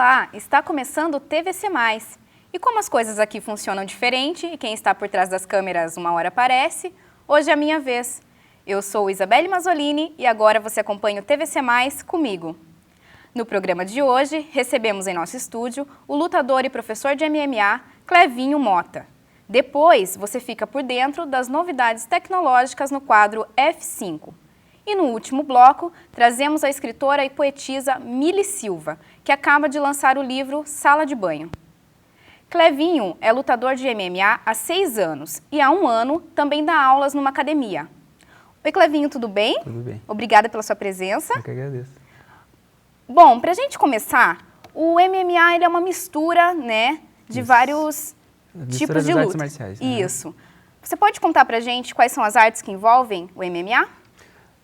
Olá, está começando o TVC+. E como as coisas aqui funcionam diferente e quem está por trás das câmeras uma hora aparece, hoje é a minha vez. Eu sou Isabelle Mazzolini e agora você acompanha o TVC+, comigo. No programa de hoje, recebemos em nosso estúdio o lutador e professor de MMA, Clevinho Mota. Depois, você fica por dentro das novidades tecnológicas no quadro F5. E no último bloco, trazemos a escritora e poetisa Mili Silva, que acaba de lançar o livro Sala de Banho. Clevinho é lutador de MMA há 6 anos e há 1 ano também dá aulas numa academia. Oi, Clevinho, tudo bem? Tudo bem. Obrigada pela sua presença. Eu que agradeço. Bom, pra gente começar, o MMA ele é uma mistura, né, de vários tipos de luta. Artes marciais. Isso. Você pode contar pra gente quais são as artes que envolvem o MMA?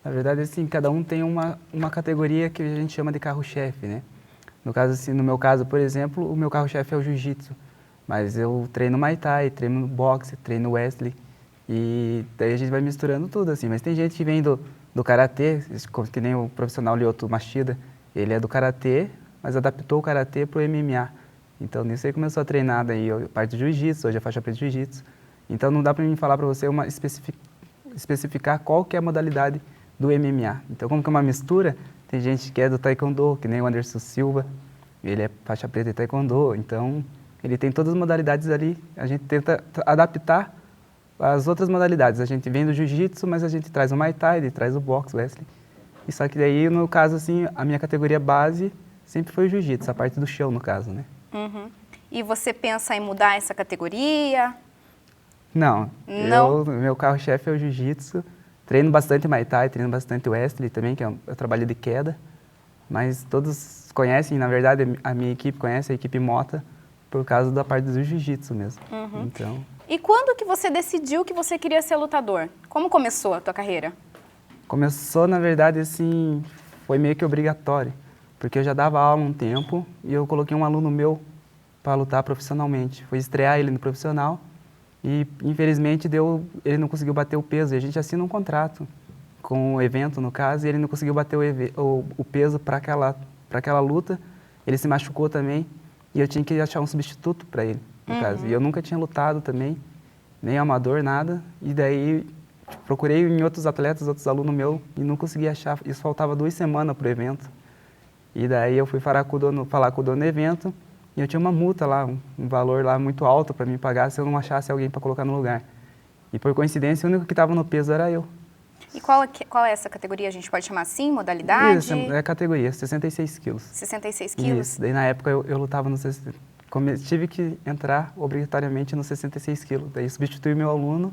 Na verdade, assim, cada um tem uma categoria que a gente chama de carro-chefe, né? No caso, assim, no meu caso, por exemplo, o meu carro-chefe é o jiu-jitsu. Mas eu treino Muay Thai, treino boxe, treino wrestling. E daí a gente vai misturando tudo, assim. Mas tem gente que vem do karatê, que nem o profissional Lyoto Machida. Ele é do karatê, mas adaptou o karatê pro MMA. Então, nisso ele começou a treinar daí a parte do jiu-jitsu, hoje é faixa preta de jiu-jitsu. Então, não dá para mim falar para você especificar qual que é a modalidade do MMA. Então, como que é uma mistura, tem gente que é do taekwondo, que nem o Anderson Silva, ele é faixa preta de taekwondo, então ele tem todas as modalidades ali, a gente tenta adaptar as outras modalidades. A gente vem do jiu-jitsu, mas a gente traz o Muay Thai, traz o boxe, o wrestling. E só que daí, no caso, assim, a minha categoria base sempre foi o jiu-jitsu, a parte do chão, no caso, né? Uhum. E você pensa em mudar essa categoria? Não. Não? Meu carro-chefe é o jiu-jitsu. Treino bastante Muay Thai, treino bastante wrestling também, que é um trabalho de queda. Mas todos conhecem, na verdade, a minha equipe conhece a equipe Mota por causa da parte do jiu-jitsu mesmo. Uhum. Então, E quando que você decidiu que você queria ser lutador? Como começou a tua carreira? começou, na verdade, assim, foi meio que obrigatório. Porque eu já dava aula um tempo e eu coloquei um aluno meu para lutar profissionalmente. Foi estrear ele no profissional. E, infelizmente, ele não conseguiu bater o peso. E a gente assina um contrato com o evento, no caso, e ele não conseguiu bater o peso para aquela luta. Ele se machucou também e eu tinha que achar um substituto para ele, no caso. E eu nunca tinha lutado também, nem amador, nada. E daí, procurei em outros atletas, outros alunos meus, e não consegui achar. Isso faltava 2 semanas para o evento. E daí eu fui falar com o dono do evento. E eu tinha uma multa lá, um valor lá muito alto para mim pagar se eu não achasse alguém para colocar no lugar. E por coincidência, o único que estava no peso era eu. E qual é essa categoria? A gente pode chamar assim? Modalidade? Isso, é a categoria, 66 quilos. 66 quilos? Isso, daí na época eu lutava no 60. Tive que entrar obrigatoriamente no 66 quilos. Daí substituí meu aluno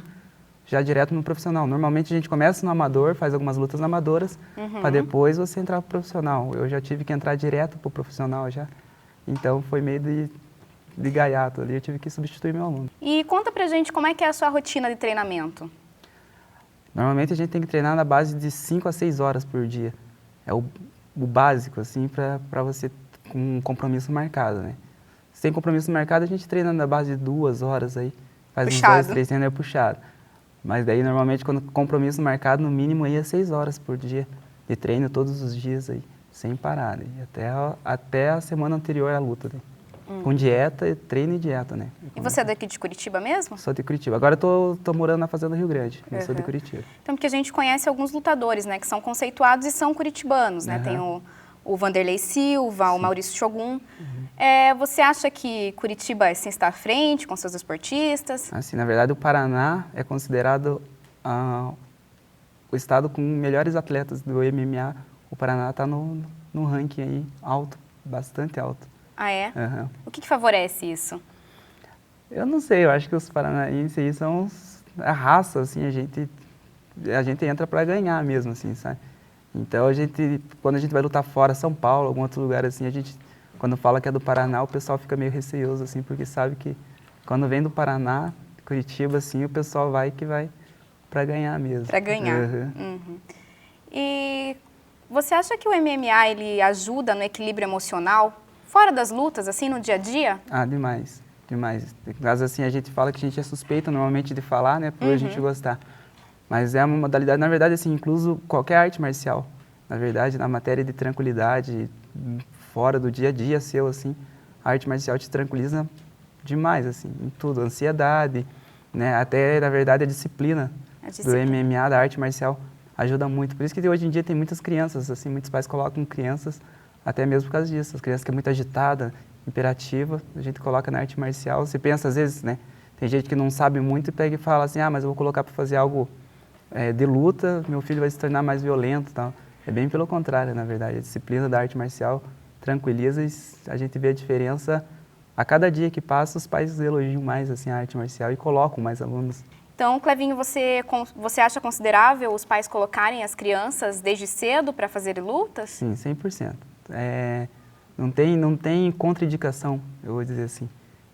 já direto no profissional. Normalmente a gente começa no amador, faz algumas lutas amadoras, para depois você entrar pro profissional. Eu já tive que entrar direto pro profissional já. Então, foi meio de gaiato ali, eu tive que substituir meu aluno. E conta pra gente como é que é a sua rotina de treinamento. Normalmente, a gente tem que treinar na base de 5 a 6 horas por dia. É o básico, assim, para você com um compromisso marcado, né? Sem compromisso marcado, a gente treina na base de 2 horas aí. Faz Puxado. uns 2, 3 treinos, é puxado. Mas daí, normalmente, quando compromisso marcado, no mínimo aí é 6 horas por dia de treino todos os dias aí. Sem parar, né? Até a semana anterior à luta, né? Com dieta, treino e dieta, né? E você é daqui de Curitiba mesmo? Sou de Curitiba. Agora eu tô morando na Fazenda Rio Grande, eu sou de Curitiba. Então, porque a gente conhece alguns lutadores, né? Que são conceituados e são curitibanos, né? Tem o Vanderlei Silva, o Maurício Shogun. Você acha que Curitiba assim, está à frente com seus esportistas? Assim, na verdade, o Paraná é considerado o estado com melhores atletas do MMA. O Paraná está no ranking aí alto, bastante alto. Ah, é? O que favorece isso? Eu não sei, eu acho que os paranaenses aí são a raça, assim, a gente entra para ganhar mesmo, assim, sabe? Então, quando a gente vai lutar fora, São Paulo, algum outro lugar, assim, quando fala que é do Paraná, o pessoal fica meio receoso, assim, porque sabe que quando vem do Paraná, Curitiba, assim, o pessoal vai para ganhar mesmo. Para ganhar. E você acha que o MMA ele ajuda no equilíbrio emocional, fora das lutas, assim, no dia a dia? Ah, demais, demais. No caso, assim, a gente fala que a gente é suspeito normalmente de falar, né, por a gente gostar. Mas é uma modalidade, na verdade, assim, incluso qualquer arte marcial. Na verdade, na matéria de tranquilidade, fora do dia a dia seu, assim, a arte marcial te tranquiliza demais, assim, em tudo, ansiedade, né, até, na verdade, a disciplina do MMA, da arte marcial, ajuda muito. Por isso que hoje em dia tem muitas crianças, assim, muitos pais colocam crianças, até mesmo por causa disso, as crianças que é muito agitada, imperativa, a gente coloca na arte marcial, você pensa às vezes, né, tem gente que não sabe muito e pega e fala assim, ah, mas eu vou colocar para fazer algo de luta, meu filho vai se tornar mais violento e tal. É bem pelo contrário, na verdade, a disciplina da arte marcial tranquiliza e a gente vê a diferença a cada dia que passa, os pais elogiam mais assim, a arte marcial e colocam mais alunos. Então, Clevinho, você acha considerável os pais colocarem as crianças desde cedo para fazer lutas? Sim, 100%. Não tem contraindicação, eu vou dizer assim,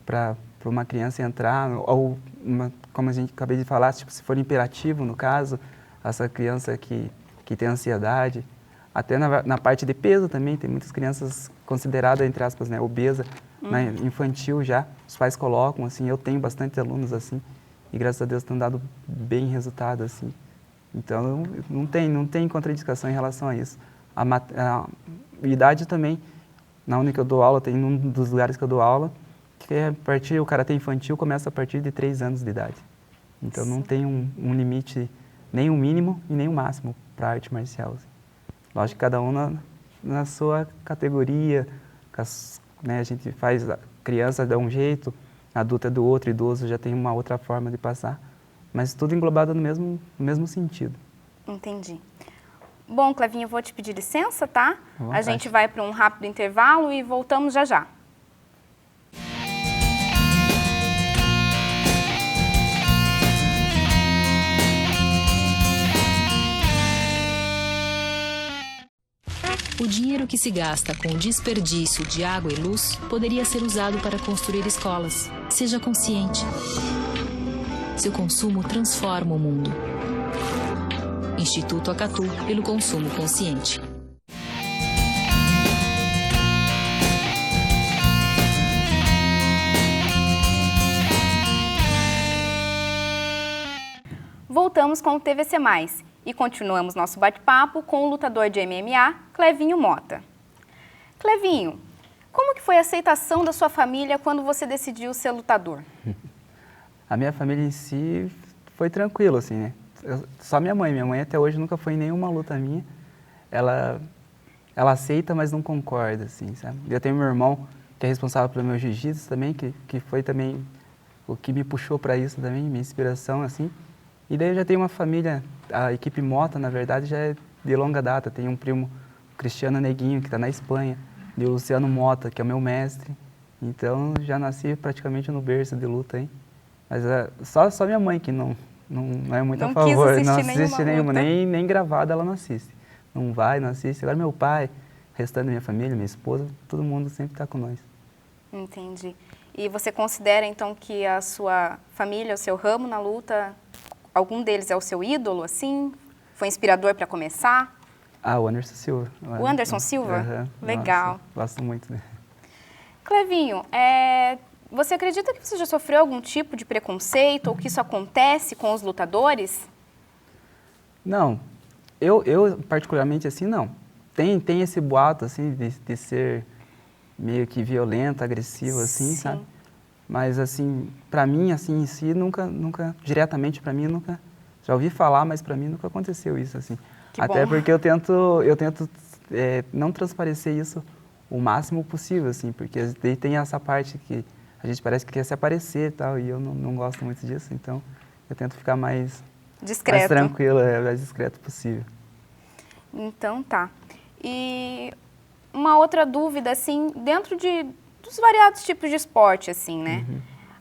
para uma criança entrar, ou como a gente acabei de falar, tipo, se for imperativo, no caso, essa criança que tem ansiedade, até na parte de peso também, tem muitas crianças consideradas, entre aspas, né, obesa, né, infantil já, os pais colocam, assim, eu tenho bastante alunos assim, e graças a Deus estão dando bem resultado, assim. Então, não tem contraindicação em relação a isso. A idade também, na onde que eu dou aula, tem um dos lugares que eu dou aula, que é o karatê infantil começa a partir de 3 anos de idade. Então, não tem um limite, nem um mínimo e nem um máximo para a arte marcial. Assim. Lógico que cada um na sua categoria, né, a gente faz, a criança dá um jeito, adulto é do outro, idoso já tem uma outra forma de passar, mas tudo englobado no mesmo sentido. Entendi. Bom, Clevinho, eu vou te pedir licença, tá? A gente vai para um rápido intervalo e voltamos já já. O dinheiro que se gasta com o desperdício de água e luz poderia ser usado para construir escolas. Seja consciente. Seu consumo transforma o mundo. Instituto Acatu pelo consumo consciente. Voltamos com o TVC+, e continuamos nosso bate-papo com o lutador de MMA, Clevinho Mota. Clevinho, como que foi a aceitação da sua família quando você decidiu ser lutador? A minha família em si foi tranquilo, assim, né? Só minha mãe até hoje nunca foi em nenhuma luta minha. Ela aceita, mas não concorda, assim, sabe? Eu tenho meu irmão, que é responsável pelo meu jiu-jitsu também, que foi também o que me puxou para isso também, minha inspiração, assim. E daí eu já tenho uma família, a equipe Mota, na verdade, já é de longa data. Tem um primo, Cristiano Neguinho, que está na Espanha, e o Luciano Mota, que é o meu mestre. Então, já nasci praticamente no berço de luta, hein? Mas só minha mãe que não é muito a favor. Não assiste nenhuma, nem gravada ela não assiste. Não vai, não assiste. Agora meu pai, o restante da minha família, minha esposa, todo mundo sempre está com nós. Entendi. E você considera, então, que a sua família, o seu ramo na luta, algum deles é o seu ídolo, assim? Foi inspirador para começar? Ah, o Anderson Silva. O Anderson Silva? Legal. Nossa, gosto muito dele. Clevinho, você acredita que você já sofreu algum tipo de preconceito ou que isso acontece com os lutadores? Não, eu particularmente assim não. Tem esse boato assim de ser meio que violento, agressivo assim, sabe? Mas assim, para mim assim em si nunca diretamente para mim nunca já ouvi falar, mas para mim nunca aconteceu isso assim. Até porque eu tento não transparecer isso o máximo possível assim, porque daí tem essa parte que a gente parece que quer se aparecer e tal, e eu não gosto muito disso, então eu tento ficar mais discreto, mais tranquilo, mais discreto possível. Então tá. E uma outra dúvida, assim, dentro dos variados tipos de esporte, assim, né?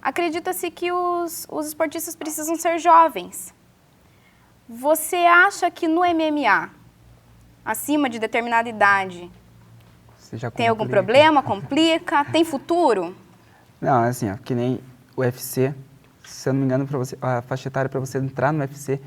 Acredita-se que os esportistas precisam ser jovens. Você acha que no MMA, acima de determinada idade, tem algum problema, complica, tem futuro? Não, assim, ó, que nem o UFC, se eu não me engano, a faixa etária para você entrar no UFC,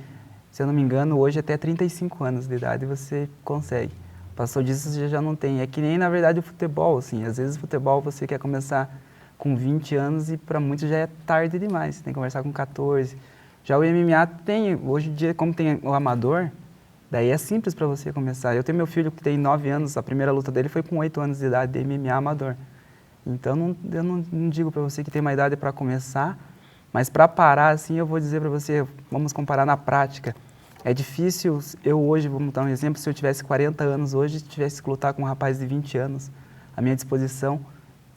se eu não me engano, hoje até 35 anos de idade você consegue. Passou disso, você já não tem. É que nem, na verdade, o futebol, assim, às vezes o futebol você quer começar com 20 anos e para muitos já é tarde demais, você tem que começar com 14. Já o MMA tem, hoje em dia, como tem o amador, Daí é simples para você começar. Eu tenho meu filho que tem 9 anos, a primeira luta dele foi com 8 anos de idade, de MMA amador. Então, eu não digo para você que tem uma idade para começar, mas para parar, assim, eu vou dizer para você, vamos comparar na prática. É difícil, eu hoje, vamos dar um exemplo, se eu tivesse 40 anos hoje, tivesse que lutar com um rapaz de 20 anos, à minha disposição.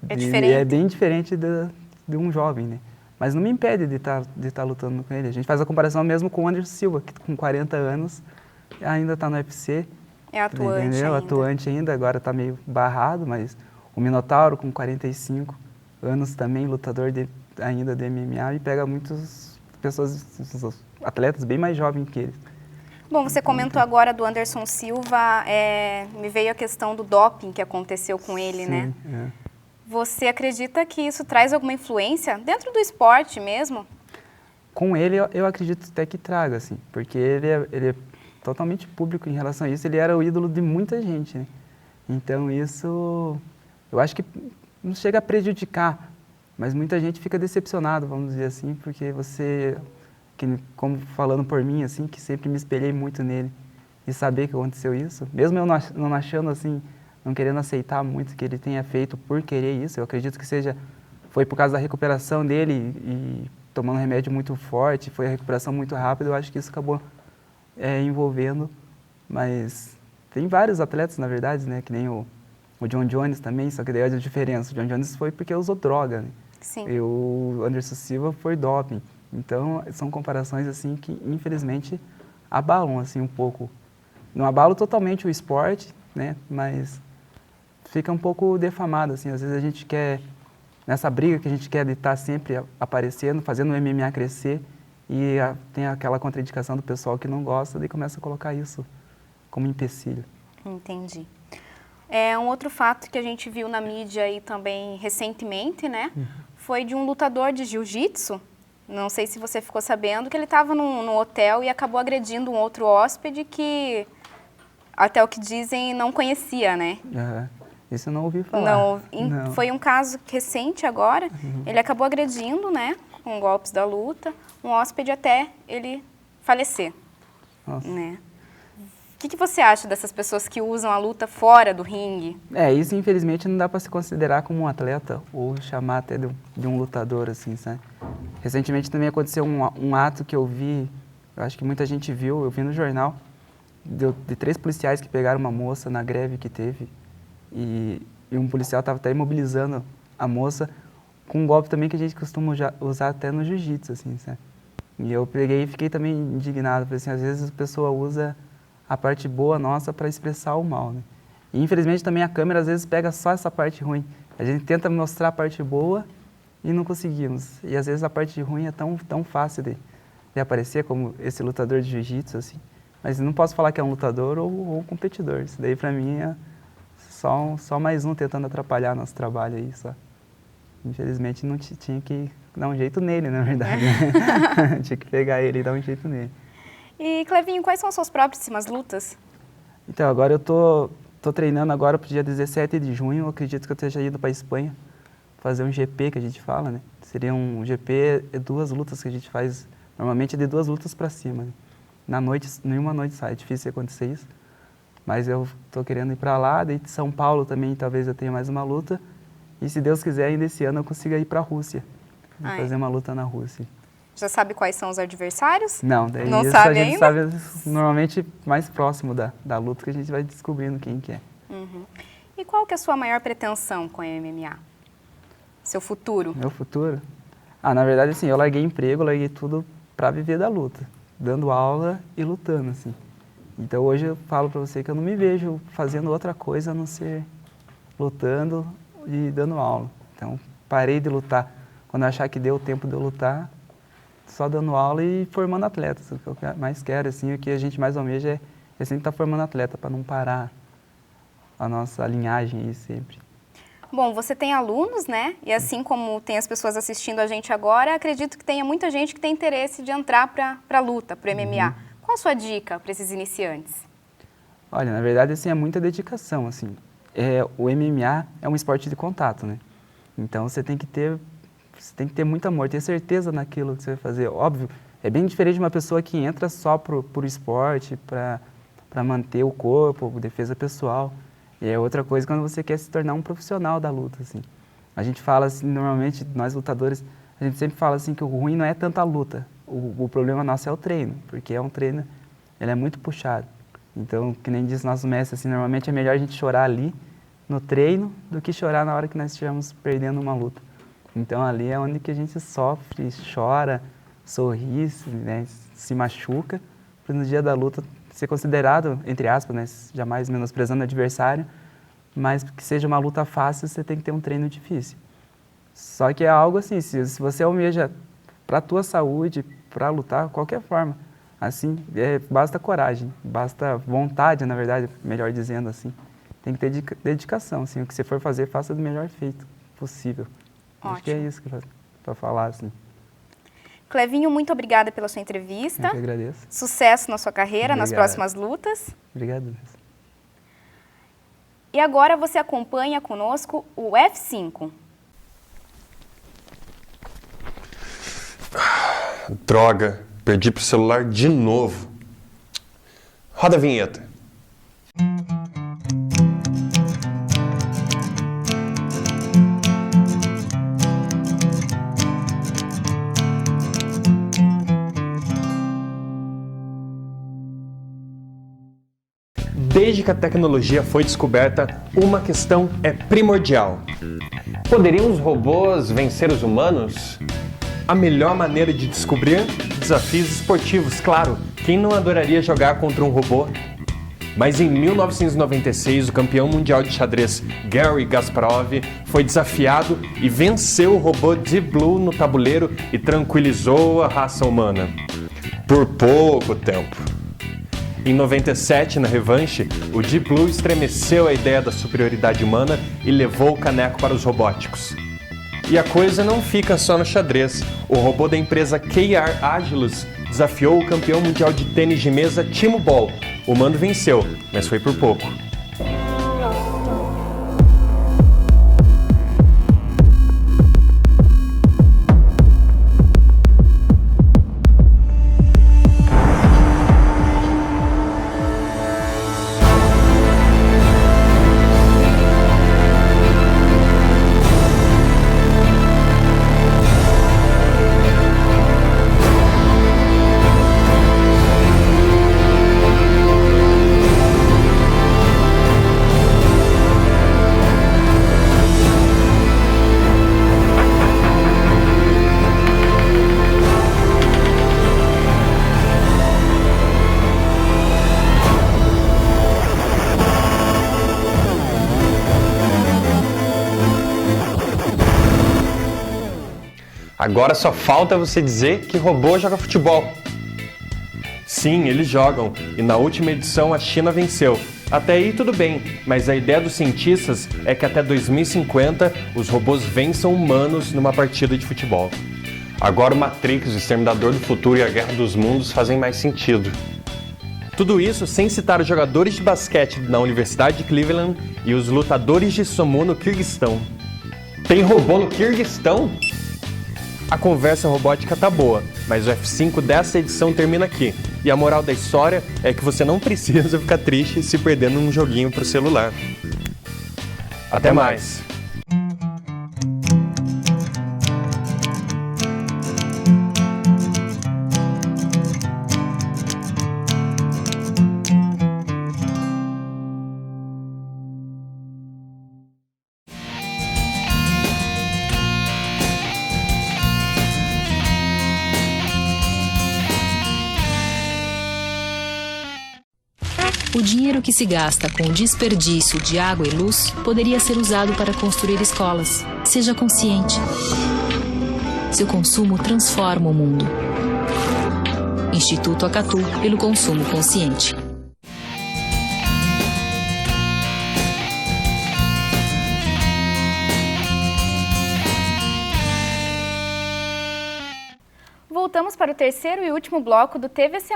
É diferente? É bem diferente de um jovem, né? Mas não me impede de estar lutando com ele. A gente faz a comparação mesmo com o Anderson Silva, que com 40 anos ainda está no UFC. É atuante entendeu? ainda. Atuante ainda, agora está meio barrado, mas o Minotauro com 45 anos também, lutador ainda de MMA, e pega muitas pessoas, atletas bem mais jovens que eles. Bom, você comentou agora do Anderson Silva, me veio a questão do doping que aconteceu com ele, Sim, né? É. Você acredita que isso traz alguma influência dentro do esporte mesmo? Com ele, eu acredito até que traga, assim, porque ele é totalmente público em relação a isso. Ele era o ídolo de muita gente, né? Então, isso, eu acho que não chega a prejudicar, mas muita gente fica decepcionado, vamos dizer assim, porque você, como falando por mim, assim, que sempre me espelhei muito nele e saber que aconteceu isso, mesmo eu não achando, assim, não querendo aceitar muito que ele tenha feito por querer isso, eu acredito que foi por causa da recuperação dele e tomando remédio muito forte, foi a recuperação muito rápida, eu acho que isso acabou envolvendo, mas tem vários atletas, na verdade, né, que nem o John Jones também, só que daí a diferença, o John Jones foi porque usou droga, né? Sim. E o Anderson Silva foi doping, então são comparações assim que infelizmente abalam assim um pouco, não abalam totalmente o esporte, né, mas fica um pouco defamado, assim, às vezes a gente quer, nessa briga que a gente quer de estar sempre aparecendo, fazendo o MMA crescer, e tem aquela contraindicação do pessoal que não gosta, daí começa a colocar isso como empecilho. Entendi. Um outro fato que a gente viu na mídia aí também recentemente, né, foi de um lutador de jiu-jitsu, não sei se você ficou sabendo, que ele estava num hotel e acabou agredindo um outro hóspede que, até o que dizem, não conhecia, né? Isso eu não ouvi falar. Não. Foi um caso recente agora, ele acabou agredindo, né, com golpes da luta, um hóspede até ele falecer. Nossa. Né? O que você acha dessas pessoas que usam a luta fora do ringue? Isso infelizmente não dá para se considerar como um atleta ou chamar até de um lutador, assim, sabe? Recentemente também aconteceu um ato que eu vi, eu acho que muita gente viu, eu vi no jornal, de 3 policiais que pegaram uma moça na greve que teve e um policial estava até imobilizando a moça com um golpe também que a gente costuma usar até no jiu-jitsu, assim, sabe? E eu peguei e fiquei também indignado, porque assim, às vezes a pessoa usa a parte boa nossa para expressar o mal, né? E infelizmente também a câmera às vezes pega só essa parte ruim. A gente tenta mostrar a parte boa e não conseguimos. E às vezes a parte ruim é tão fácil de aparecer, como esse lutador de jiu-jitsu, assim. Mas não posso falar que é um lutador ou um competidor. Isso daí para mim é só mais um tentando atrapalhar nosso trabalho aí, só. Infelizmente não tinha que dar um jeito nele, na verdade. Né? Tinha que pegar ele e dar um jeito nele. E, Clevinho, quais são as suas próximas lutas? Então, agora eu tô treinando agora pro dia 17 de junho, eu acredito que eu esteja indo para a Espanha, fazer um GP que a gente fala, né? Seria um GP, 2 lutas que a gente faz, normalmente é de 2 lutas para cima, né? Na noite, nenhuma noite sai, é difícil acontecer isso. Mas eu tô querendo ir para lá, daí de São Paulo também talvez eu tenha mais uma luta. E se Deus quiser, ainda esse ano eu consiga ir para a Rússia, fazer uma luta na Rússia. Já sabe quais são os adversários? Não, daí não isso sabe a gente ainda? sabe normalmente mais próximo da luta que a gente vai descobrindo quem que é. E qual que é a sua maior pretensão com a MMA? Seu futuro? Meu futuro? Na verdade, assim, eu larguei emprego, larguei tudo para viver da luta, dando aula e lutando, assim. Então hoje eu falo para você que eu não me vejo fazendo outra coisa a não ser lutando e dando aula. Então parei de lutar. Quando eu achar que deu o tempo de eu lutar, só dando aula e formando atletas. O que eu mais quero, assim, o que a gente mais almeja é sempre estar formando atleta, para não parar a nossa linhagem aí sempre. Bom, você tem alunos, né? E assim como tem as pessoas assistindo a gente agora, acredito que tenha muita gente que tem interesse de entrar para a luta, para o MMA. Qual a sua dica para esses iniciantes? Olha, na verdade, assim, é muita dedicação, assim. O MMA é um esporte de contato, né? Então, você tem que ter muito amor, ter certeza naquilo que você vai fazer. Óbvio, é bem diferente de uma pessoa que entra só pro esporte, para para manter o corpo, defesa pessoal. E é outra coisa quando você quer se tornar um profissional da luta, assim. A gente fala assim, normalmente, nós lutadores, a gente sempre fala assim que o ruim não é tanto a luta, o problema nosso é o treino, porque é um treino, ele é muito puxado. Então, que nem diz nosso mestre, assim, normalmente é melhor a gente chorar ali no treino do que chorar na hora que nós estivermos perdendo uma luta. Então, ali é onde que a gente sofre, chora, sorri, né, se machuca, para no dia da luta ser considerado, entre aspas, né, jamais menosprezando o adversário, mas que seja uma luta fácil, você tem que ter um treino difícil. Só que é algo assim, se você almeja para a tua saúde, para lutar, qualquer forma, assim, basta coragem, basta vontade, na verdade, melhor dizendo assim. Tem que ter dedicação, assim, o que você for fazer, faça do melhor feito possível. Ótimo. Acho que é isso para falar, assim. Clevinho, muito obrigada pela sua entrevista. Eu que agradeço. Sucesso na sua carreira, Obrigado. nas próximas lutas. Obrigado. E agora você acompanha conosco o F5. Droga, perdi pro celular de novo. Roda a vinheta. Desde que a tecnologia foi descoberta, uma questão é primordial. Poderiam os robôs vencer os humanos? A melhor maneira de descobrir? Desafios esportivos, claro. Quem não adoraria jogar contra um robô? Mas em 1996, o campeão mundial de xadrez Garry Kasparov foi desafiado e venceu o robô Deep Blue no tabuleiro e tranquilizou a raça humana. Por pouco tempo. Em 97, na revanche, o Deep Blue estremeceu a ideia da superioridade humana e levou o caneco para os robóticos. E a coisa não fica só no xadrez. O robô da empresa KR Agilus desafiou o campeão mundial de tênis de mesa Timo Boll. O mando venceu, mas foi por pouco. Agora só falta você dizer que robô joga futebol. Sim, eles jogam, e na última edição a China venceu. Até aí tudo bem, mas a ideia dos cientistas é que até 2050 os robôs vençam humanos numa partida de futebol. Agora o Matrix, o Exterminador do Futuro e a Guerra dos Mundos fazem mais sentido. Tudo isso sem citar os jogadores de basquete na Universidade de Cleveland e os lutadores de sumô no Kirguistão. Tem robô no Kirguistão? A conversa robótica tá boa, mas o F5 dessa edição termina aqui. E a moral da história é que você não precisa ficar triste se perdendo num joguinho pro celular. Até mais! O dinheiro que se gasta com o desperdício de água e luz poderia ser usado para construir escolas. Seja consciente. Seu consumo transforma o mundo. Instituto Acatu pelo consumo consciente. Voltamos para o terceiro e último bloco do TVC+.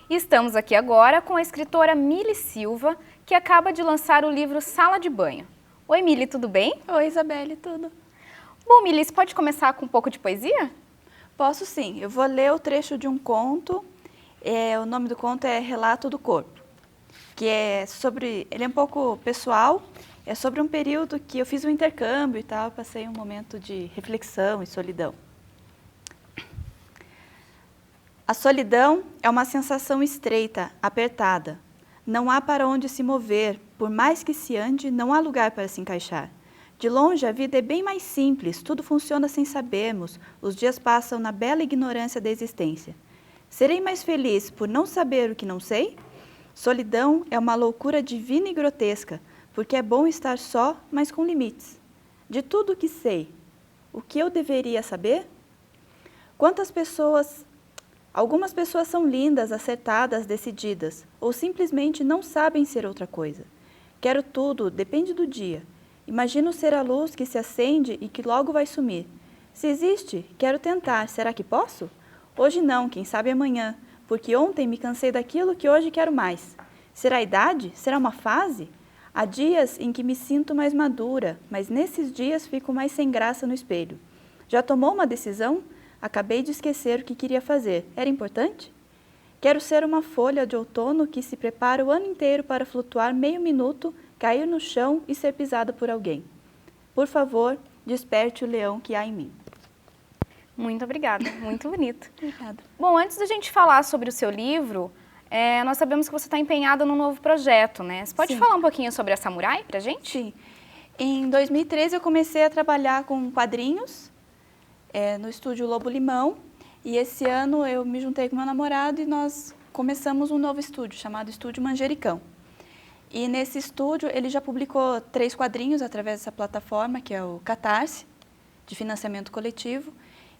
E estamos aqui agora com a escritora Mili Silva, que acaba de lançar o livro Sala de Banho. Oi, Mili, tudo bem? Oi, Isabelle, tudo? Bom, Mili, você pode começar com um pouco de poesia? Posso sim. Eu vou ler o trecho de um conto. O nome do conto é Relato do Corpo. que ele é um pouco pessoal, é sobre um período que eu fiz um intercâmbio e tal, passei um momento de reflexão e solidão. A solidão é uma sensação estreita, apertada. Não há para onde se mover, por mais que se ande, não há lugar para se encaixar. De longe, a vida é bem mais simples, tudo funciona sem sabermos, os dias passam na bela ignorância da existência. Serei mais feliz por não saber o que não sei? Solidão é uma loucura divina e grotesca, porque é bom estar só, mas com limites. De tudo o que sei, o que eu deveria saber? Algumas pessoas são lindas, acertadas, decididas, ou simplesmente não sabem ser outra coisa. Quero tudo, depende do dia. Imagino ser a luz que se acende e que logo vai sumir. Se existe, quero tentar, será que posso? Hoje não, quem sabe amanhã, porque ontem me cansei daquilo que hoje quero mais. Será a idade? Será uma fase? Há dias em que me sinto mais madura, mas nesses dias fico mais sem graça no espelho. Já tomou uma decisão? Acabei de esquecer o que queria fazer. Era importante? Quero ser uma folha de outono que se prepara o ano inteiro para flutuar meio minuto, cair no chão e ser pisada por alguém. Por favor, desperte o leão que há em mim. Muito obrigada, muito bonito. Obrigada. Bom, antes da gente falar sobre o seu livro, nós sabemos que você está empenhada num novo projeto, né? Você pode Sim. falar um pouquinho sobre a Samurai pra gente? Sim. Em 2013 eu comecei a trabalhar com quadrinhos no estúdio Lobo Limão. E esse ano eu me juntei com meu namorado e nós começamos um novo estúdio, chamado Estúdio Manjericão. E nesse estúdio ele já publicou 3 quadrinhos através dessa plataforma, que é o Catarse, de financiamento coletivo.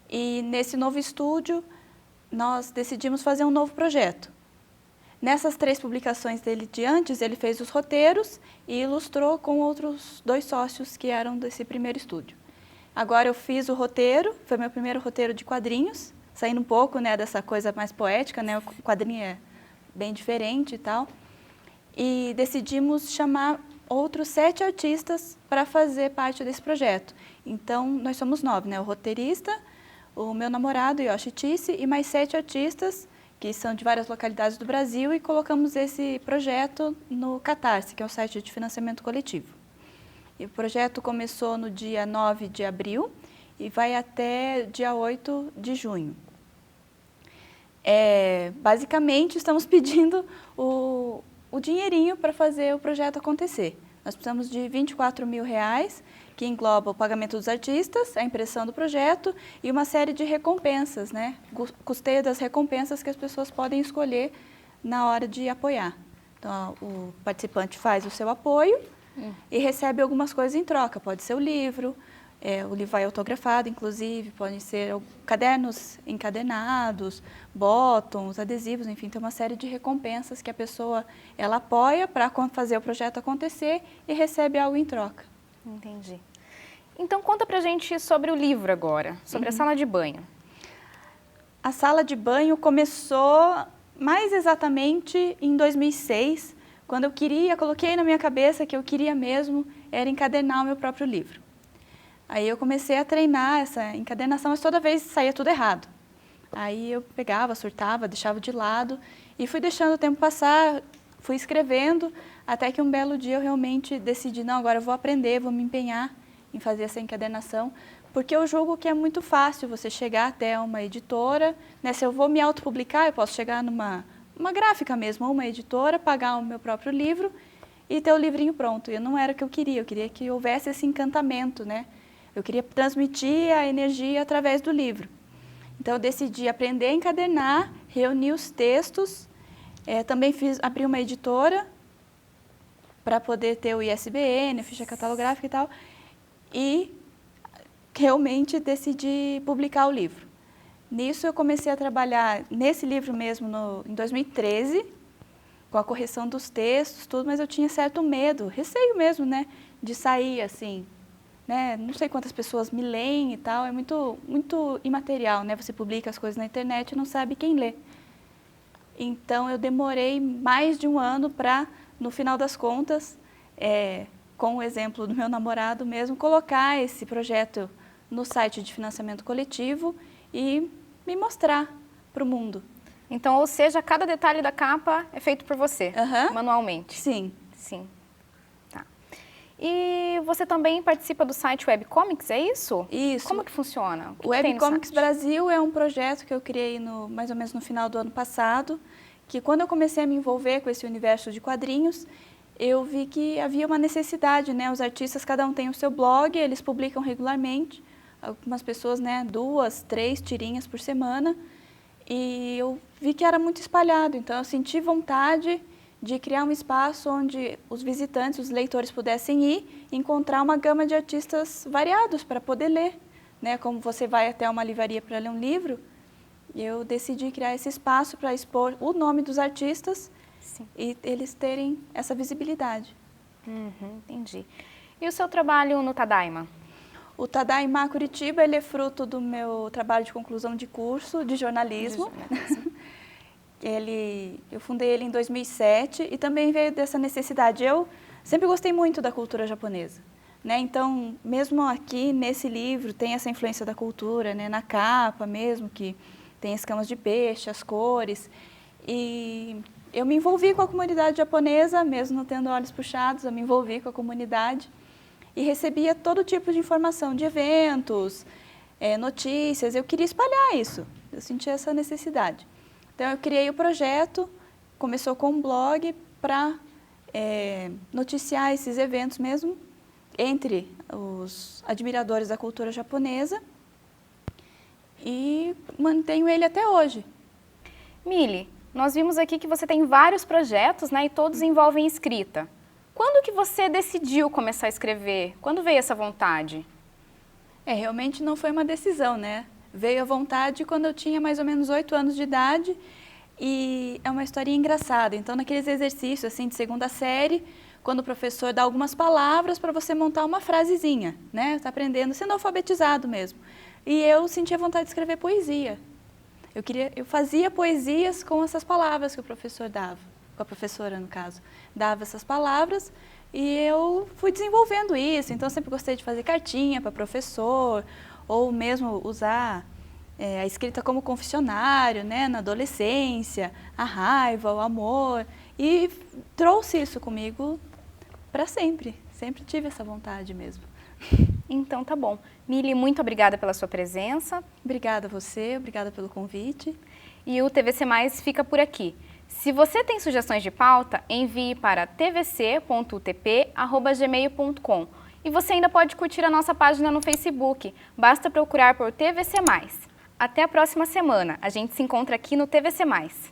E nesse novo estúdio nós decidimos fazer um novo projeto. Nessas 3 publicações dele de antes, ele fez os roteiros e ilustrou com outros 2 sócios que eram desse primeiro estúdio. Agora eu fiz o roteiro, foi meu primeiro roteiro de quadrinhos, saindo um pouco, né, dessa coisa mais poética, né, o quadrinho é bem diferente e tal. E decidimos chamar outros 7 artistas para fazer parte desse projeto. Então, nós somos 9, né, o roteirista, o meu namorado, Yoshi Tisse, e mais 7 artistas, que são de várias localidades do Brasil, e colocamos esse projeto no Catarse, que é o site de financiamento coletivo. E o projeto começou no dia 9 de abril e vai até dia 8 de junho. Basicamente, estamos pedindo o dinheirinho para fazer o projeto acontecer. Nós precisamos de R$24 mil, que engloba o pagamento dos artistas, a impressão do projeto e uma série de recompensas, né? Custeio das recompensas que as pessoas podem escolher na hora de apoiar. Então, o participante faz o seu apoio e recebe algumas coisas em troca. Pode ser o livro vai autografado, inclusive, podem ser cadernos encadernados, botons, adesivos, enfim, tem uma série de recompensas que a pessoa ela apoia para fazer o projeto acontecer e recebe algo em troca. Entendi. Então, conta pra gente sobre o livro agora, sobre a sala de banho. A sala de banho começou mais exatamente em 2006, quando coloquei na minha cabeça que eu queria mesmo era encadernar o meu próprio livro. Aí eu comecei a treinar essa encadernação, mas toda vez saía tudo errado. Aí eu pegava, surtava, deixava de lado e fui deixando o tempo passar, fui escrevendo, até que um belo dia eu realmente decidi, não, agora eu vou aprender, vou me empenhar em fazer essa encadernação, porque eu julgo que é muito fácil você chegar até uma editora, né? Se eu vou me autopublicar, eu posso chegar numa gráfica mesmo, ou uma editora, pagar o meu próprio livro e ter o livrinho pronto. E não era o que eu queria que houvesse esse encantamento, né? Eu queria transmitir a energia através do livro. Então, eu decidi aprender a encadernar, reunir os textos, também abri uma editora para poder ter o ISBN, a ficha catalográfica e tal, e realmente decidi publicar o livro. Nisso, eu comecei a trabalhar nesse livro mesmo em 2013, com a correção dos textos, tudo, mas eu tinha certo medo, receio mesmo, né, de sair assim, né? Não sei quantas pessoas me leem e tal, é muito, muito imaterial, né? Você publica as coisas na internet e não sabe quem lê. Então, eu demorei mais de um ano para, no final das contas, com o exemplo do meu namorado mesmo, colocar esse projeto no site de financiamento coletivo e me mostrar para o mundo. Então, ou seja, cada detalhe da capa é feito por você, Aham. manualmente. Sim. Sim. Tá. E você também participa do site Webcomics, é isso? Isso. Como que funciona? O que tem no Webcomics site? Brasil é um projeto que eu criei mais ou menos no final do ano passado, que quando eu comecei a me envolver com esse universo de quadrinhos, eu vi que havia uma necessidade, né? Os artistas, cada um tem o seu blog, eles publicam regularmente, algumas pessoas, né, 2, 3 tirinhas por semana, e eu vi que era muito espalhado, então eu senti vontade de criar um espaço onde os visitantes, os leitores pudessem ir e encontrar uma gama de artistas variados para poder ler, né? Como você vai até uma livraria para ler um livro, eu decidi criar esse espaço para expor o nome dos artistas. Sim. E eles terem essa visibilidade. Entendi. E o seu trabalho no Tadaima? O Tadaima Curitiba, ele é fruto do meu trabalho de conclusão de curso de jornalismo. Eu fundei ele em 2007 e também veio dessa necessidade. Eu sempre gostei muito da cultura japonesa, né? Então, mesmo aqui nesse livro, tem essa influência da cultura, né? Na capa mesmo, que tem escamas de peixe, as cores. E eu me envolvi com a comunidade japonesa, mesmo não tendo olhos puxados, eu me envolvi com a comunidade e recebia todo tipo de informação de eventos, notícias. Eu queria espalhar isso, eu sentia essa necessidade. Então, eu criei o projeto, começou com um blog para noticiar esses eventos mesmo, entre os admiradores da cultura japonesa, e mantenho ele até hoje. Mili, nós vimos aqui que você tem vários projetos, né, e todos envolvem escrita. Quando que você decidiu começar a escrever? Quando veio essa vontade? Realmente não foi uma decisão, né? Veio a vontade quando eu tinha mais ou menos 8 anos de idade e é uma historinha engraçada. Então, naqueles exercícios assim de segunda série, quando o professor dá algumas palavras para você montar uma frasezinha, né? Está aprendendo, sendo alfabetizado mesmo. E eu sentia vontade de escrever poesia. Eu fazia poesias com essas palavras que o professor dava, com a professora no caso, dava essas palavras e eu fui desenvolvendo isso. Então, eu sempre gostei de fazer cartinha para professor, ou mesmo usar a escrita como confessionário, né, na adolescência, a raiva, o amor, e trouxe isso comigo para sempre. Sempre tive essa vontade mesmo. Então, tá bom. Mili, muito obrigada pela sua presença. Obrigada a você, obrigada pelo convite. E o TVC Mais fica por aqui. Se você tem sugestões de pauta, envie para tvc.utp@gmail.com. E você ainda pode curtir a nossa página no Facebook. Basta procurar por TVC Mais. Até a próxima semana. A gente se encontra aqui no TVC Mais.